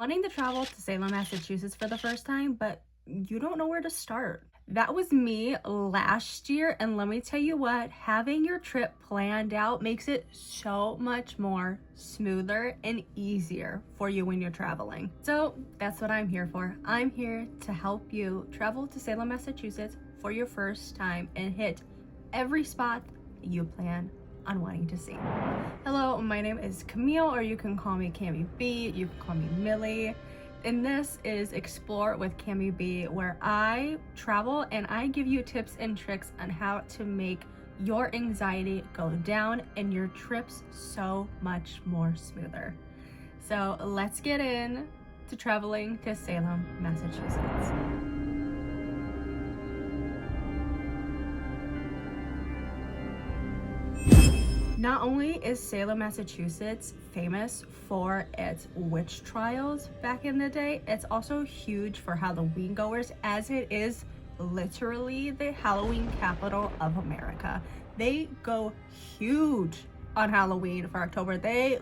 Wanting to travel to Salem, Massachusetts for the first time, but you don't know where to start. That was me last year, and let me tell you what, having your trip planned out makes it so much more smoother and easier for you when you're traveling. So that's what I'm here for. I'm here to help you travel to Salem, Massachusetts for your first time and hit every spot you plan on wanting to see. Hello, my name is Camille, or you can call me Cami B, you can call me Millie. And this is Explore with Cami B, where I travel and I give you tips and tricks on how to make your anxiety go down and your trips so much more smoother. So let's get in to traveling to Salem, Massachusetts. Not only is Salem, Massachusetts famous for its witch trials back in the day, it's also huge for Halloween goers, as it is literally the Halloween capital of America. They go huge on Halloween for October. They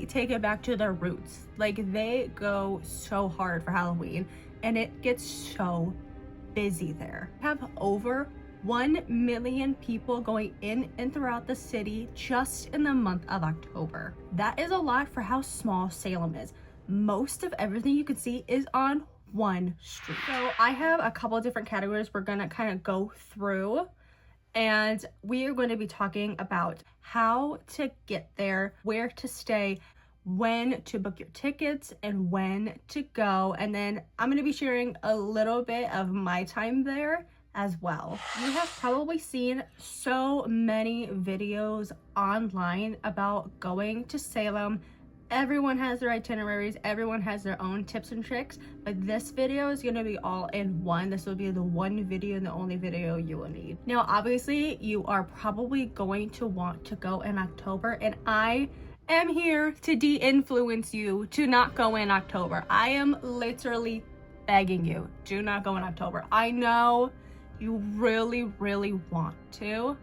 take it back to their roots. Like, they go so hard for Halloween, and it gets so busy there. We have over 1 million people going in and throughout the city just in the month of October. That is a lot for how small Salem is. Most of everything you can see is on one street. So I have a couple of different categories we're gonna kind of go through, and we are going to be talking about how to get there, where to stay, when to book your tickets, and when to go. And then I'm going to be sharing a little bit of my time there as well. You have probably seen so many videos online about going to Salem. Everyone has their itineraries, everyone has their own tips and tricks, but this video is going to be all in one. This will be the one video and the only video you will need. Now, obviously, you are probably going to want to go in October, and I am here to de-influence you to not go in October. I am literally begging you, do not go in October. I know you really want to,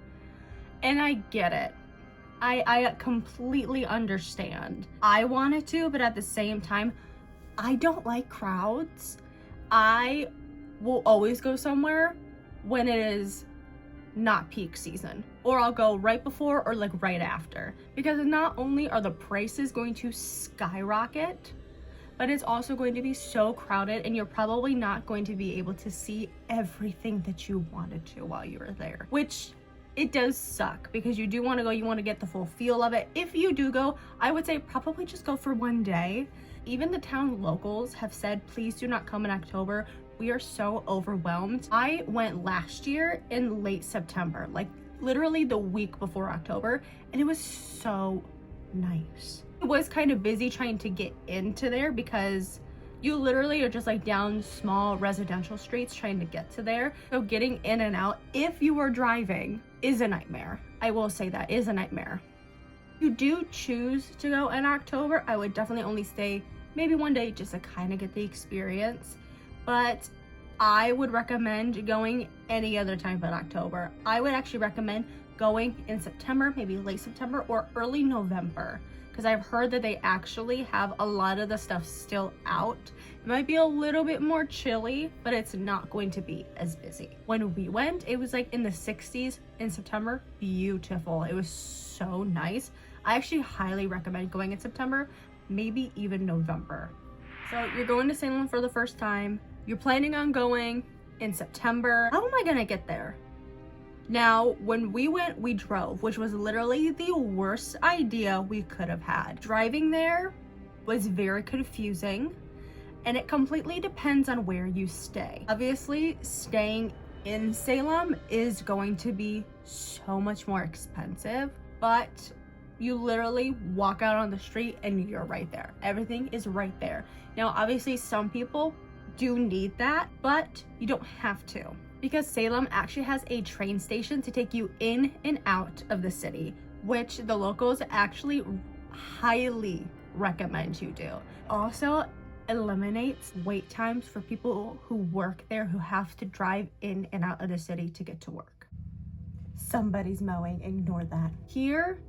and I get it. I completely understand. I wanted to, but at the same time, I don't like crowds. I will always go somewhere when it is not peak season, or I'll go right before or like right after, because not only are the prices going to skyrocket, but it's also going to be so crowded, and you're probably not going to be able to see everything that you wanted to while you were there, which it does suck, because you do want to go, you want to get the full feel of it. If you do go, I would say probably just go for one day. Even the town locals have said, please do not come in October. We are so overwhelmed. I went last year in late September, like literally the week before October, and it was so nice. It was kind of busy trying to get into there, because you literally are just like down small residential streets trying to get to there. So getting in and out, if you are driving, is a nightmare. I will say that is a nightmare. If you do choose to go in October, I would definitely only stay maybe one day just to kind of get the experience. But I would recommend going any other time but October. I would actually recommend going in September, maybe late September or early November, because I've heard that they actually have a lot of the stuff still out. It might be a little bit more chilly, but it's not going to be as busy. When we went, it was like in the 60s in September. Beautiful. It was so nice. I actually highly recommend going in September, maybe even November. So you're going to Salem for the first time. You're planning on going in September. How am I gonna get there? Now, when we went, we drove, which was literally the worst idea we could have had. Driving there was very confusing, and it completely depends on where you stay. Obviously, staying in Salem is going to be so much more expensive, but you literally walk out on the street and you're right there. Everything is right there. Now, obviously, some people do need that, but you don't have to, because Salem actually has a train station to take you in and out of the city, which the locals actually highly recommend you do. Also eliminates wait times for people who work there, who have to drive in and out of the city to get to work. Somebody's mowing, ignore that. Here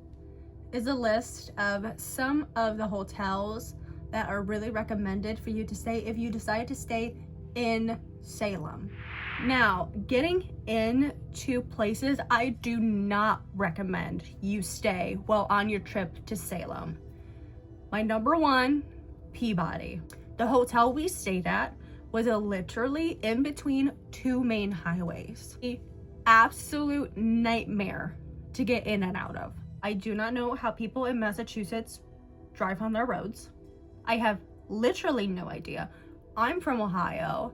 is a list of some of the hotels that are really recommended for you to stay if you decide to stay in Salem. Now, getting into places, I do not recommend you stay while on your trip to Salem. My number one, Peabody. The hotel we stayed at was literally in between two main highways. An absolute nightmare to get in and out of. I do not know how people in Massachusetts drive on their roads. I have literally no idea. I'm from Ohio,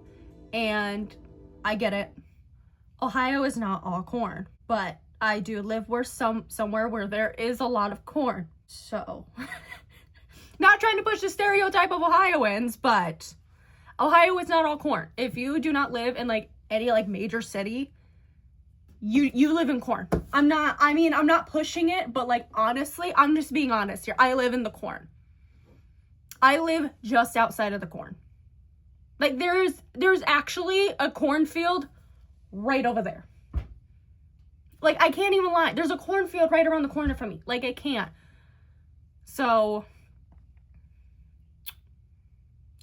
and I get it. Ohio is not all corn, but I do live somewhere where there is a lot of corn. So, not trying to push the stereotype of Ohioans, but Ohio is not all corn. If you do not live in like any like major city, you live in corn. I'm not pushing it, but like honestly, I'm just being honest here. I live in the corn. I live just outside of the corn. Like there's actually a cornfield right over there. Like I can't even lie. There's a cornfield right around the corner from me. Like I can't. So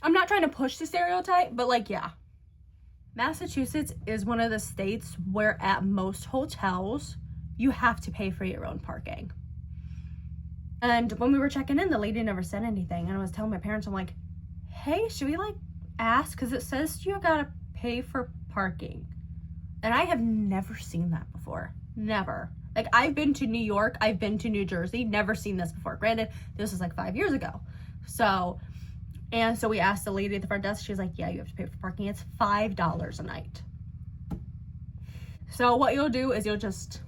I'm not trying to push the stereotype, but like yeah. Massachusetts is one of the states where at most hotels you have to pay for your own parking. And when we were checking in, the lady never said anything, and I was telling my parents, I'm like, hey, should we like ask, because it says you gotta pay for parking, and I have never seen that before. Never. Like I've been to New York, I've been to New Jersey, never seen this before. Granted, this was like 5 years ago. So we asked the lady at the front desk. She was like, yeah, you have to pay for parking. It's $5 a night. So what you'll do is you'll just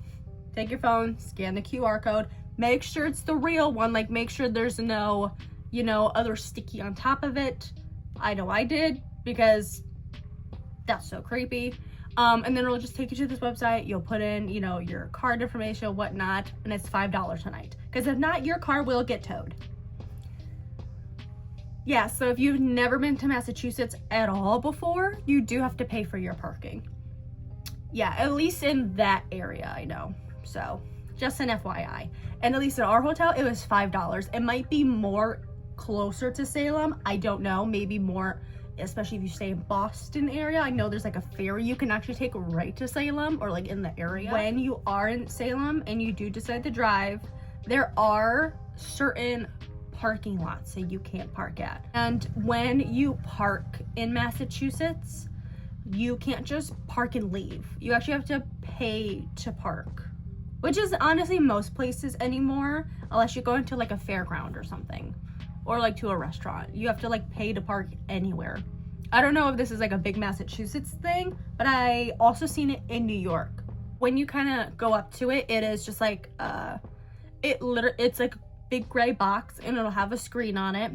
take your phone, scan the QR code, make sure it's the real one, like make sure there's no, other sticky on top of it. I know I did, because that's so creepy. And then it'll just take you to this website. You'll put in, your card information, whatnot, and it's $5 a night. Because if not, your car will get towed. Yeah, so if you've never been to Massachusetts at all before, you do have to pay for your parking. Yeah, at least in that area, I know. So, just an FYI. And at least at our hotel, it was $5. It might be more closer to Salem. I don't know. Maybe more, especially if you stay in Boston area. I know there's like a ferry you can actually take right to Salem, or like in the area. When you are in Salem and you do decide to drive, there are certain parking lots that you can't park at. And when you park in Massachusetts, you can't just park and leave. You actually have to pay to park, which is honestly most places anymore, unless you go into like a fairground or something, or like to a restaurant. You have to like pay to park anywhere. I don't know if this is like a big Massachusetts thing, but I also seen it in New York. When you kind of go up to it, it is just like it's like big gray box, and it'll have a screen on it.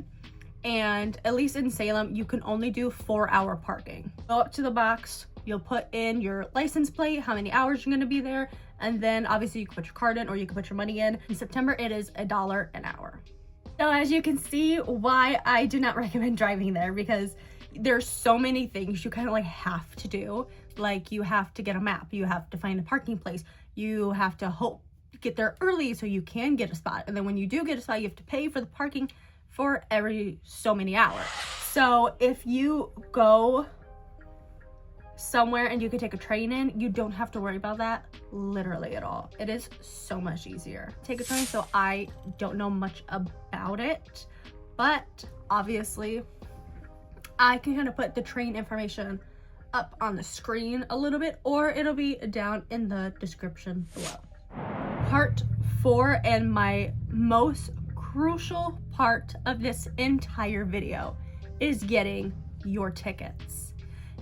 And at least in Salem, you can only do 4-hour parking. Go up to the box, you'll put in your license plate, how many hours you're gonna be there, and then obviously you can put your card in or you can put your money in. In September, it is $1 an hour. So as you can see, why I do not recommend driving there, because there's so many things you kind of like have to do. Like you have to get a map, you have to find a parking place, you have to get there early so you can get a spot, and then when you do get a spot, you have to pay for the parking for every so many hours. So if you go somewhere and you can take a train in, you don't have to worry about that literally at all. It is so much easier. Take a train, so I don't know much about it, but obviously I can kind of put the train information up on the screen a little bit, or it'll be down in the description below. Part 4, and my most crucial part of this entire video, is getting your tickets.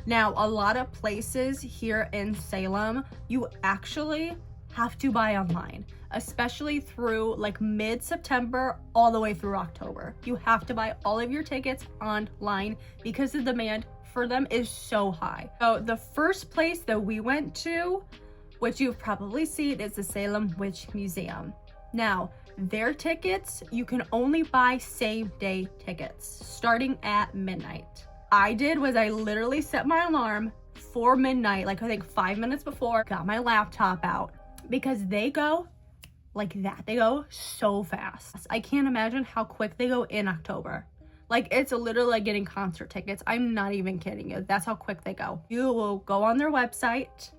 Now, a lot of places here in Salem, you actually have to buy online, especially through like mid-September all the way through October. You have to buy all of your tickets online because the demand for them is so high. So the first place that we went to, which you've probably seen, is the Salem Witch Museum. Now, their tickets, you can only buy same-day tickets starting at midnight. I literally set my alarm for midnight, like I think 5 minutes before, got my laptop out, because they go like that. They go so fast. I can't imagine how quick they go in October. Like, it's literally like getting concert tickets. I'm not even kidding you. That's how quick they go. You will go on their website,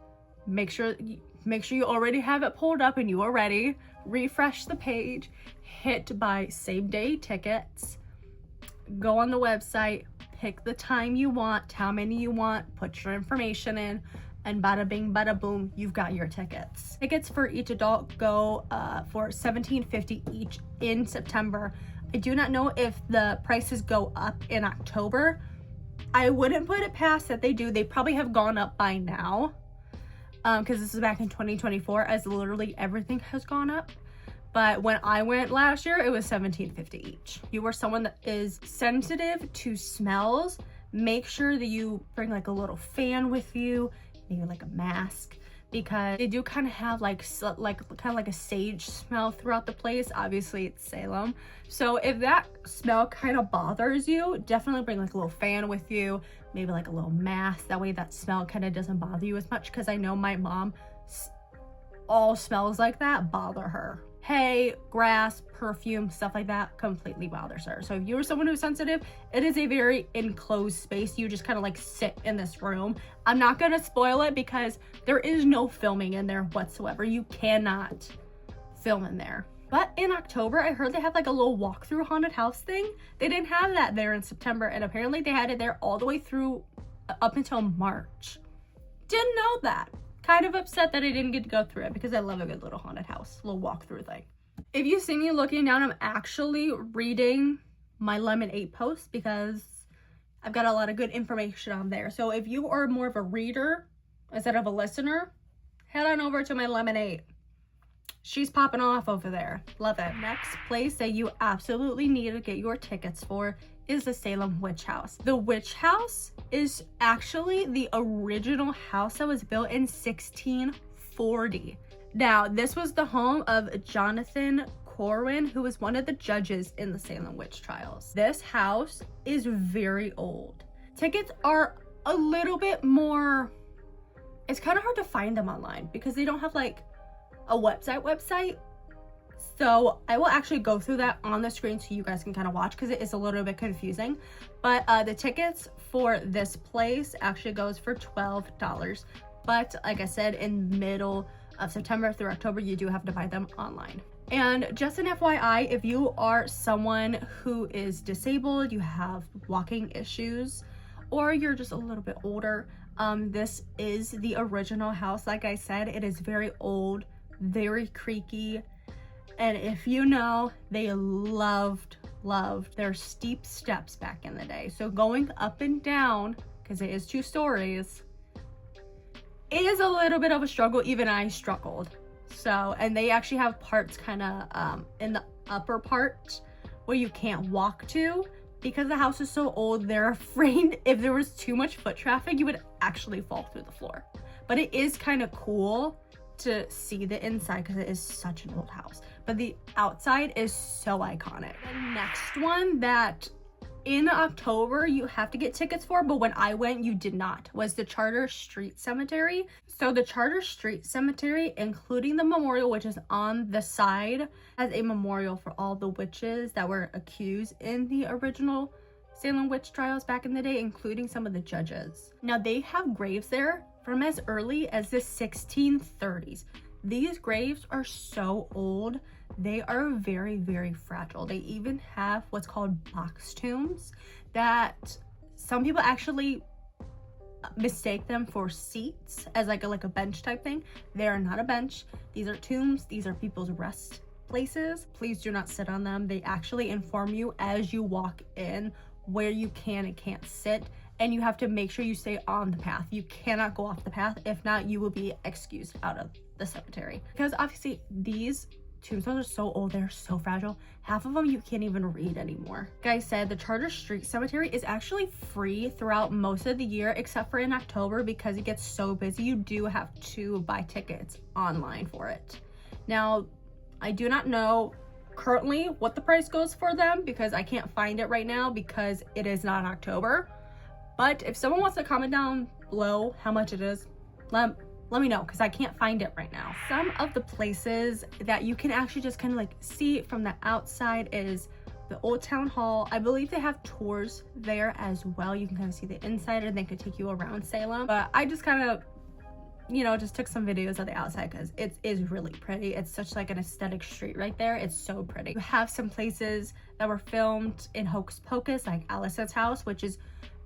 make sure you already have it pulled up and you are ready. Refresh the page, hit buy same day tickets, go on the website, pick the time you want, how many you want, put your information in, and bada bing bada boom, you've got your tickets. Tickets for each adult go for $17.50 each in September. I do not know if the prices go up in October. I wouldn't put it past that they do. They probably have gone up by now, because this is back in 2024, as literally everything has gone up. But when I went last year, it was $17.50 each. If you are someone that is sensitive to smells, make sure that you bring like a little fan with you, maybe like a mask, because they do kind of have like a sage smell throughout the place. Obviously it's Salem, so if that smell kind of bothers you, definitely bring like a little fan with you, maybe like a little mask. That way that smell kind of doesn't bother you as much, because I know my mom, all smells like that bother her. Hay, grass, perfume, stuff like that completely bothers her. So if you are someone who's sensitive, it is a very enclosed space. You just kind of like sit in this room. I'm not gonna spoil it because there is no filming in there whatsoever. You cannot film in there. But in October, I heard they have like a little walkthrough haunted house thing. They didn't have that there in September, and apparently they had it there all the way through up until March. Didn't know that. Kind of upset that I didn't get to go through it, because I love a good little haunted house, little walkthrough thing. If you see me looking down, I'm actually reading my Lemon 8 post, because I've got a lot of good information on there. So if you are more of a reader instead of a listener, head on over to my Lemon 8. She's popping off over there. Love it. Next place that you absolutely need to get your tickets for is the Salem Witch House. The Witch House is actually the original house that was built in 1640. Now, this was the home of Jonathan Corwin, who was one of the judges in the Salem witch trials. This house is very old. Tickets are a little bit more, it's kind of hard to find them online because they don't have like a website. So I will actually go through that on the screen so you guys can kind of watch, because it is a little bit confusing. But the tickets for this place actually goes for $12. But like I said, in middle of September through October, you do have to buy them online. And just an FYI, if you are someone who is disabled, you have walking issues, or you're just a little bit older, this is the original house. Like I said, it is very old, very creaky. And if you know, they loved their steep steps back in the day. So going up and down, because it is 2 stories, is a little bit of a struggle. Even I struggled. So, and they actually have parts kind of in the upper part where you can't walk to, because the house is so old. They're afraid if there was too much foot traffic, you would actually fall through the floor. But it is kind of cool to see the inside, because it is such an old house, but the outside is so iconic. The next one that in October you have to get tickets for, but when I went you did not, was the Charter Street Cemetery. So the Charter Street Cemetery, including the memorial, which is on the side, has a memorial for all the witches that were accused in the original Salem witch trials back in the day, including some of the judges. Now they have graves there from as early as the 1630s. These graves are so old, they are very, very fragile. They even have what's called box tombs that some people actually mistake them for seats, as like a bench type thing. They are not a bench. These are tombs. These are people's rest places. Please do not sit on them. They actually inform you as you walk in where you can and can't sit, and you have to make sure you stay on the path. You cannot go off the path. If not, you will be excused out of the cemetery, because obviously these tombstones are so old, they're so fragile. Half of them you can't even read anymore. Like I said, the Charter Street Cemetery is actually free throughout most of the year, except for in October, because it gets so busy. You do have to buy tickets online for it. Now, I do not know currently what the price goes for them, because I can't find it right now because it is not October. But if someone wants to comment down below how much it is, let me know, because I can't find it right now. Some of the places that you can actually just kind of like see from the outside is the old town hall. I believe they have tours there as well. You can kind of see the inside, and they could take you around Salem. But I just kind of, you know, just took some videos of the outside because it is really pretty. It's such like an aesthetic street right there. It's so pretty. You have some places that were filmed in Hocus Pocus, like Alice's house, which is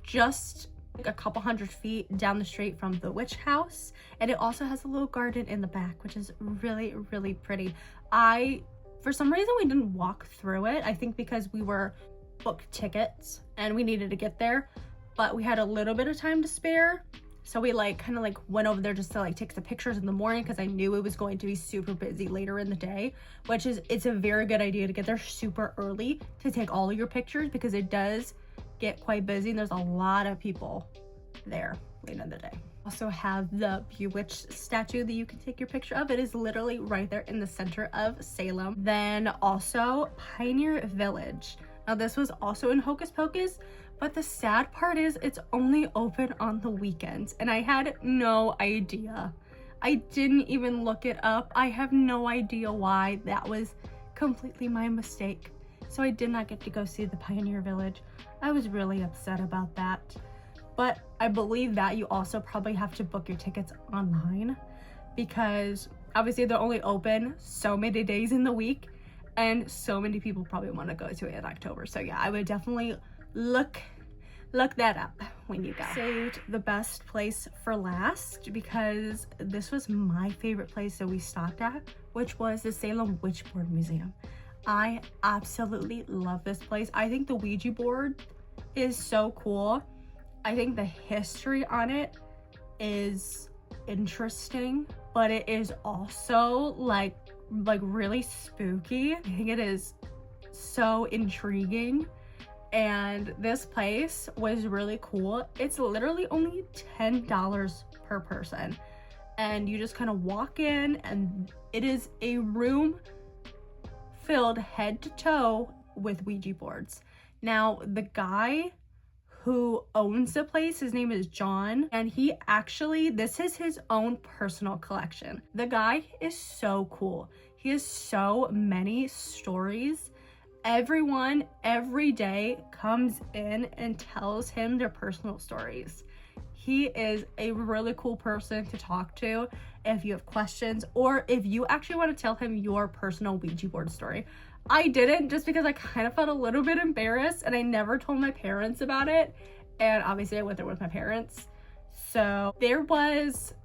just like a couple hundred feet down the street from the witch house. And it also has a little garden in the back, which is really, really pretty. For some reason, we didn't walk through it. I think because we were booked tickets and we needed to get there, but we had a little bit of time to spare. So we like kind of like went over there just to like take the pictures in the morning, because I knew it was going to be super busy later in the day, which is, it's a very good idea to get there super early to take all of your pictures, because it does get quite busy and there's a lot of people there late in the day. Also have the Bewitched statue that you can take your picture of. It is literally right there in the center of Salem. Then also Pioneer Village. Now this was also in Hocus Pocus, but the sad part is it's only open on the weekends, and I had no idea. I didn't even look it up. I have no idea why. That was completely my mistake. So I did not get to go see the Pioneer Village. I was really upset about that. But I believe that you also probably have to book your tickets online, because obviously they're only open so many days in the week, and so many people probably want to go to it in October. So yeah, I would definitely look that up when you go. Saved the best place for last, because this was my favorite place that we stopped at, which was the Salem Witchboard Museum. I absolutely love this place. I think the Ouija board is so cool. I think the history on it is interesting, but it is also like really spooky. I think it is so intriguing. And this place was really cool. It's literally only $10 per person. And you just kind of walk in, and it is a room filled head to toe with Ouija boards. Now, the guy who owns the place, his name is John, and he actually, this is his own personal collection. The guy is so cool. He has so many stories. Everyone every day comes in and tells him their personal stories. He is a really cool person to talk to if you have questions, or if you actually want to tell him your personal Ouija board story. I didn't, just because I kind of felt a little bit embarrassed, and I never told my parents about it. And obviously I went there with my parents. So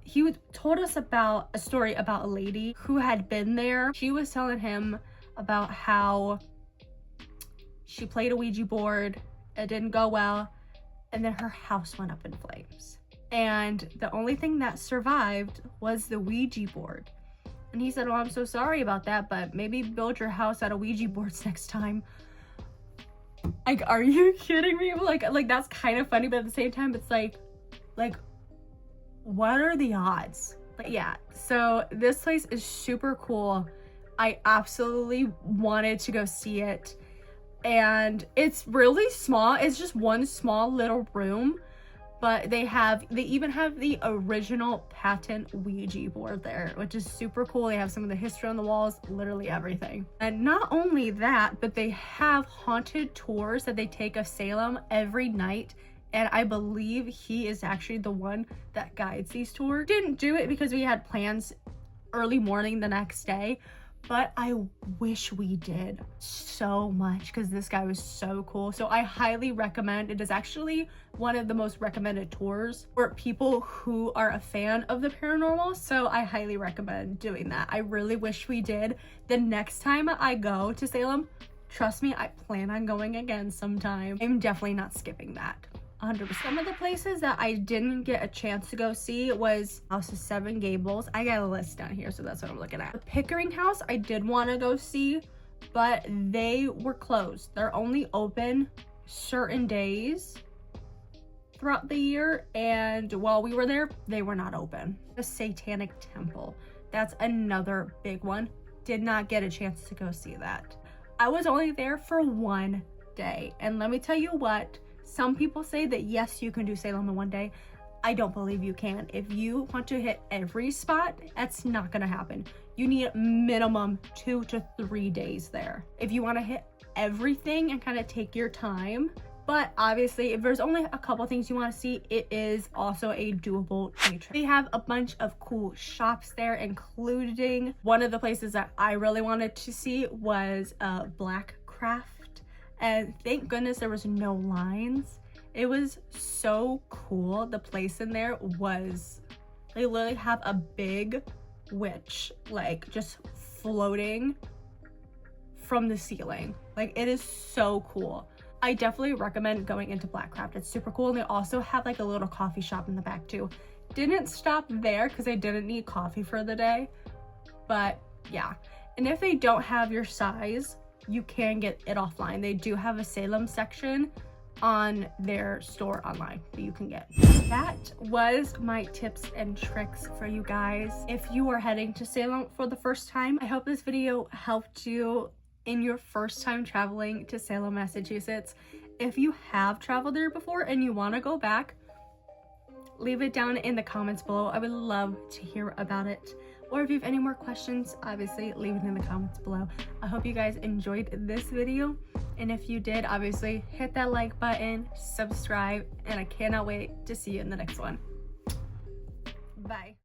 he told us about a story about a lady who had been there. She was telling him about how she played a Ouija board, it didn't go well, and then her house went up in flames. And the only thing that survived was the Ouija board. And he said, "Oh, I'm so sorry about that, but maybe build your house out of Ouija boards next time." Like, are you kidding me? Like that's kind of funny, but at the same time, it's like, what are the odds? But yeah, so this place is super cool. I absolutely wanted to go see it. And it's really small. It's just one small little room, but they even have the original patent Ouija board there, which is super cool. They have some of the history on the walls, literally everything. And not only that, but they have haunted tours that they take of Salem every night. And I believe he is actually the one that guides these tours. Didn't do it because we had plans early morning the next day, but I wish we did so much, because this guy was so cool. So I highly recommend. It is actually one of the most recommended tours for people who are a fan of the paranormal. So I highly recommend doing that. I really wish we did. The next time I go to Salem, trust me, I plan on going again sometime. I'm definitely not skipping that. 100%. Some of the places that I didn't get a chance to go see was House of Seven Gables. I got a list down here, so that's what I'm looking at. The Pickering House I did want to go see, but they were closed. They're only open certain days throughout the year, and while we were there, they were not open. The Satanic Temple, that's another big one. Did not get a chance to go see that. I was only there for one day, and let me tell you what, some people say that yes, you can do Salem in one day. I don't believe you can. If you want to hit every spot, that's not gonna happen. You need minimum 2 to 3 days there. If you want to hit everything and kind of take your time. But obviously, if there's only a couple things you want to see, it is also a doable day trip. They have a bunch of cool shops there, including one of the places that I really wanted to see was Black Craft. And thank goodness there was no lines. It was so cool. The place in there was, they literally have a big witch, like just floating from the ceiling. Like, it is so cool. I definitely recommend going into Blackcraft. It's super cool. And they also have like a little coffee shop in the back too. Didn't stop there because I didn't need coffee for the day, but yeah. And if they don't have your size, you can get it offline. They do have a Salem section on their store online that you can get. That was my tips and tricks for you guys. If you are heading to Salem for the first time, I hope this video helped you in your first time traveling to Salem, Massachusetts. If you have traveled there before and you want to go back, leave it down in the comments below. I would love to hear about it. Or if you have any more questions, obviously leave it in the comments below. I hope you guys enjoyed this video. And if you did, obviously hit that like button, subscribe, and I cannot wait to see you in the next one. Bye.